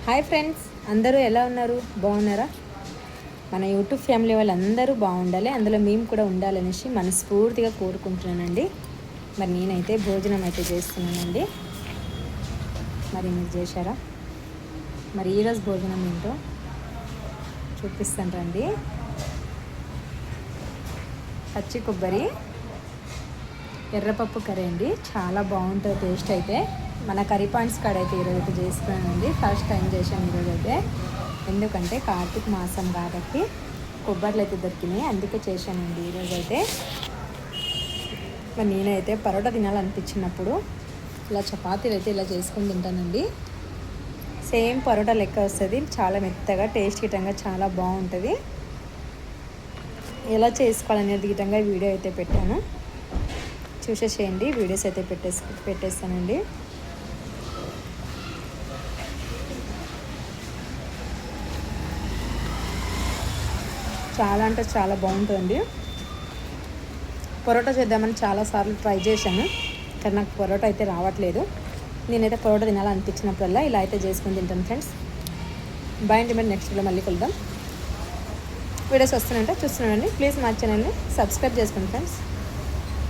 Hi friends, అందరూ ఎలా ఉన్నారు? బాగున్నారా? మన యూట్యూబ్ ఫ్యామిలీ వాళ్ళందరూ బాగుండాలి, అందులో మేము కూడా ఉండాలనేసి మనస్ఫూర్తిగా కోరుకుంటున్నానండి. మరి నేనైతే భోజనం అయితే చేస్తున్నానండి. మరి మీరు చేశారా? మరి ఈరోజు భోజనం ఏంటో చూపిస్తాను రండి. పచ్చి కొబ్బరి ఎర్రపప్పు కర్రీ అండి, చాలా బాగుంటుంది టేస్ట్ అయితే. మన కర్రీ పాయింట్స్ కాడ అయితే ఈరోజు అయితే చేస్తున్నానండి. ఫస్ట్ టైం చేశాను ఈరోజు అయితే, ఎందుకంటే కార్తీక మాసం కాబట్టి కొబ్బరిలు అయితే దొరికినాయి, అందుకే చేశానండి ఈరోజు అయితే. మరి నేనైతే పరోటా తినాలనిపించినప్పుడు ఇలా చపాతీలు అయితే ఇలా చేసుకొని తింటానండి. సేమ్ పరోటా లెక్క వస్తుంది, చాలా మెత్తగా టేస్ట్ గిట్టంగా చాలా బాగుంటుంది. ఎలా చేసుకోవాలనేది గిట్టంగా వీడియో అయితే పెట్టాను, చూసేసేయండి. వీడియోస్ అయితే పెట్టేస్తానండి. చాలా అంటే చాలా బాగుంటుంది. పరోటా చేద్దామని చాలాసార్లు ట్రై చేశాను, కానీ నాకు పరోటా అయితే రావట్లేదు. నేనైతే పరోటా తినాలనిపించినప్పుడల్లా ఇలా అయితే చేసుకొని తింటాను ఫ్రెండ్స్. బాయ్ అండి, మరి నెక్స్ట్ వీడియో మళ్ళీ కలుద్దాం. వీడియోస్ వస్తున్నాయంటే చూస్తున్నానండి. ప్లీజ్ మా ఛానల్ని సబ్స్క్రైబ్ చేసుకోండి ఫ్రెండ్స్.